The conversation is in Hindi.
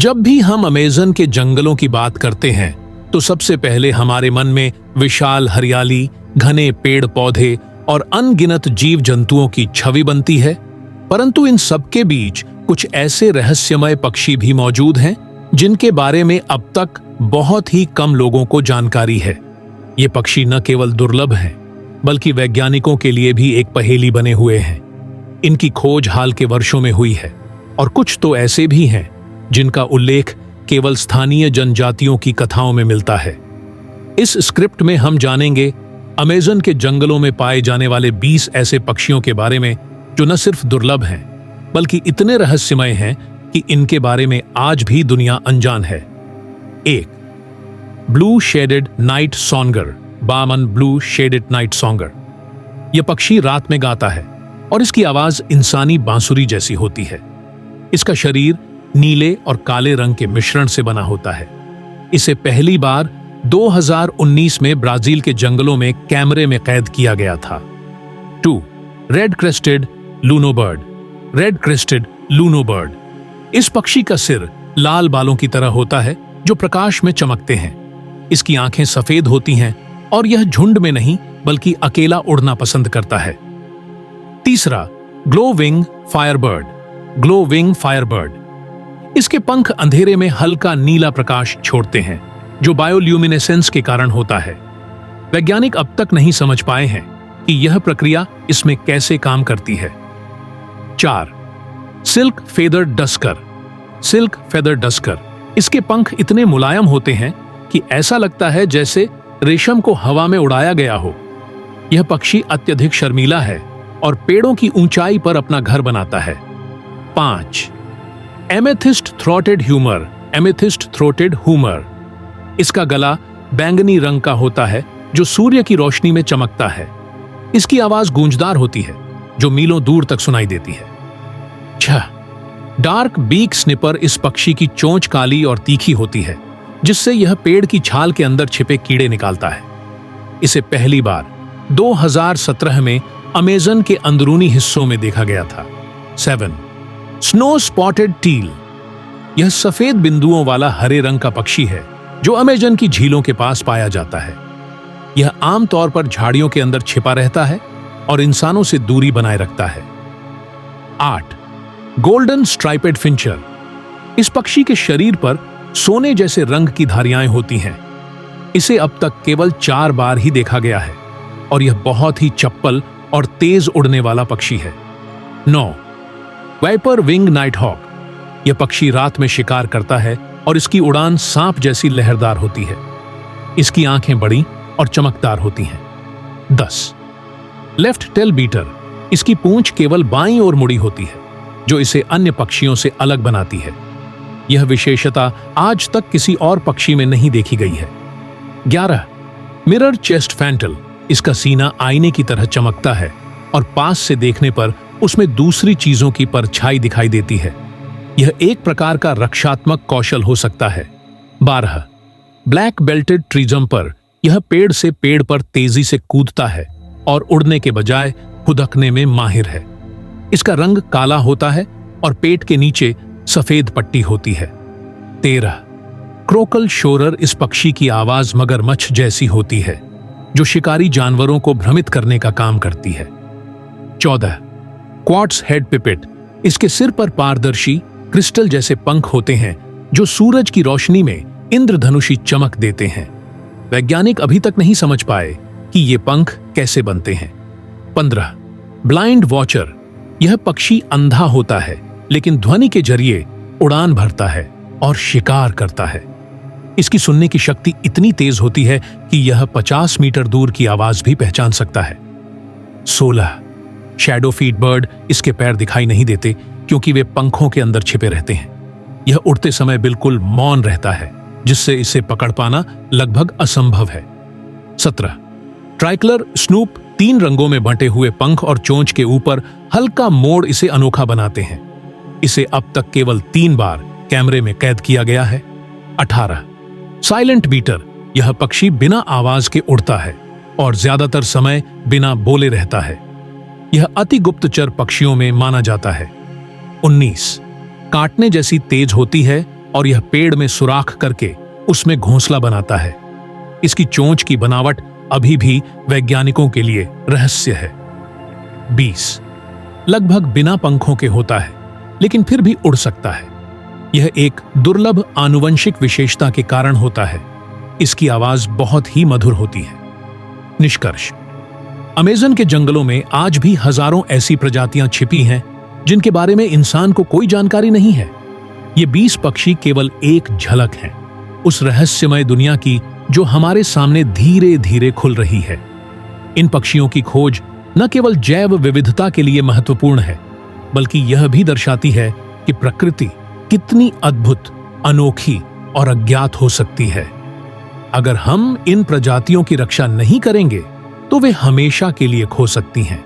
जब भी हम अमेज़न के जंगलों की बात करते हैं तो सबसे पहले हमारे मन में विशाल हरियाली, घने पेड़ पौधे और अनगिनत जीव जंतुओं की छवि बनती है। परंतु इन सबके बीच कुछ ऐसे रहस्यमय पक्षी भी मौजूद हैं जिनके बारे में अब तक बहुत ही कम लोगों को जानकारी है। ये पक्षी न केवल दुर्लभ हैं बल्कि वैज्ञानिकों के लिए भी एक पहेली बने हुए हैं। इनकी खोज हाल के वर्षों में हुई है और कुछ तो ऐसे भी हैं जिनका उल्लेख केवल स्थानीय जनजातियों की कथाओं में मिलता है। इस स्क्रिप्ट में हम जानेंगे अमेज़न के जंगलों में पाए जाने वाले 20 ऐसे पक्षियों के बारे में जो न सिर्फ दुर्लभ हैं बल्कि इतने रहस्यमय हैं कि इनके बारे में आज भी दुनिया अनजान है। 1. ब्लू शेडेड नाइट सॉन्गर, बामन ब्लू शेडेड नाइट सॉन्गर। यह पक्षी रात में गाता है और इसकी आवाज इंसानी बांसुरी जैसी होती है। इसका शरीर नीले और काले रंग के मिश्रण से बना होता है। इसे पहली बार 2019 में ब्राजील के जंगलों में कैमरे में कैद किया गया था। 2. Red crested luno bird, red crested luno bird. इस पक्षी का सिर लाल बालों की तरह होता है जो प्रकाश में चमकते हैं। इसकी आंखें सफेद होती हैं और यह झुंड में नहीं बल्कि अकेला उड़ना पसंद करता है। 3. Glow wing Firebird, glow wing Firebird. इसके पंख अंधेरे में हल्का नीला प्रकाश छोड़ते हैं जो बायोल्यूमिनेसेंस के कारण होता है। वैज्ञानिक अब तक नहीं समझ पाए हैं कि यह प्रक्रिया इसमें कैसे काम करती है। 4. Silk feather dusker, silk feather dusker. इसके पंख इतने मुलायम होते हैं कि ऐसा लगता है जैसे रेशम को हवा में उड़ाया गया हो। यह पक्षी अत्यधिक शर्मीला है और पेड़ों की ऊंचाई पर अपना घर बनाता है। 5. Amethyst throated humour, amethyst throated humour. इसका गला बैंगनी रंग का होता है जो सूर्य की रोशनी में चमकता है। इसकी आवाज गूंजदार होती है जो मीलों दूर तक सुनाई देती है। 6. Dark beak sniper. इस पक्षी की चोंच काली और तीखी होती है जिससे यह पेड़ की छाल के अंदर छिपे कीड़े निकालता है। इसे पहली बार 2017 में अमेज़न के अंदरूनी हिस्सों में देखा गया था। 7. Snow spotted teal. यह सफेद बिंदुओं वाला हरे रंग का पक्षी है जो अमेज़न की झीलों के पास पाया जाता है। यह आमतौर पर झाड़ियों के अंदर छिपा रहता है और इंसानों से दूरी बनाए रखता है। 8. Golden striped fincher. इस पक्षी के शरीर पर सोने जैसे रंग की धारियां होती हैं। इसे अब तक केवल 4 बार ही देखा गया है और यह बहुत ही चप्पल और तेज उड़ने वाला पक्षी है। 9. Viper wing nighthawk. यह पक्षी रात में शिकार करता है और इसकी उड़ान सांप जैसी लहरदार होती है। इसकी आंखें बड़ी और चमकदार होती हैं। 10. Left tail beater. इसकी पूंछ केवल बाईं ओर मुड़ी होती है जो इसे अन्य पक्षियों से अलग बनाती है। यह विशेषता आज तक किसी और पक्षी में नहीं देखी गई है। 11. Mirror chest fantail. इसका सीना आईने की तरह चमकता है और पास से देखने पर उसमें दूसरी चीजों की परछाई दिखाई देती है। यह एक प्रकार का रक्षात्मक कौशल हो सकता है। 12. Black belted tree jumper. यह पेड़ से पेड़ पर तेजी से कूदता है और उड़ने के बजाय हुदकने में माहिर है। इसका रंग काला होता है और पेट के नीचे सफेद पट्टी होती है। 13. क्रोकल शोरर। इस पक्षी की आवाज मगरमच्छ जैसी होती है जो शिकारी जानवरों को भ्रमित करने का काम करती है। 14. Quartz head pipette. इसके सिर पर पारदर्शी क्रिस्टल जैसे पंख होते हैं जो सूरज की रोशनी में इंद्रधनुषी चमक देते हैं। वैज्ञानिक अभी तक नहीं समझ पाए कि ये पंख कैसे बनते हैं। 15. Blind watcher. यह पक्षी अंधा होता है लेकिन ध्वनि के जरिए उड़ान भरता है और शिकार करता है। इसकी सुनने की शक्ति इतनी तेज होती है कि यह 50 मीटर दूर की आवाज भी पहचान सकता है। 16. Shadow feet bird. इसके पैर दिखाई नहीं देते क्योंकि वे पंखों के अंदर छिपे रहते हैं। यह उड़ते समय बिल्कुल मौन रहता है जिससे इसे पकड़ पाना लगभग असंभव है। 17. Tricolour snoop. 3 रंगों में बंटे हुए पंख और चोंच के ऊपर हल्का मोड़ इसे अनोखा बनाते हैं। इसे अब तक केवल 3 बार कैमरे में कैद किया गया है। 18. Silent beater. यह पक्षी बिना आवाज के उड़ता है और ज्यादातर समय बिना बोले रहता है। यह अति गुप्तचर पक्षियों में माना जाता है। 19. काटने जैसी तेज होती है और यह पेड़ में सुराख करके उसमें घोंसला बनाता है। इसकी चोंच की बनावट अभी भी वैज्ञानिकों के लिए रहस्य है। 20 लगभग बिना पंखों के होता है, लेकिन फिर भी उड़ सकता है। यह एक दुर्लभ आनुवंशिक विशेषता के कारण होता है। इसकी आवाज बहुत ही मधुर होती है। निष्कर्ष, अमेज़न के जंगलों में आज भी हजारों ऐसी प्रजातियां छिपी हैं जिनके बारे में इंसान को कोई जानकारी नहीं है। ये 20 पक्षी केवल एक झलक हैं उस रहस्यमय दुनिया की जो हमारे सामने धीरे धीरे खुल रही है। इन पक्षियों की खोज न केवल जैव विविधता के लिए महत्वपूर्ण है, बल्कि यह भी दर्शाती है कि प्रकृति कितनी अद्भुत, अनोखी और अज्ञात हो सकती है। अगर हम इन प्रजातियों की रक्षा नहीं करेंगे तो वे हमेशा के लिए खो सकती हैं।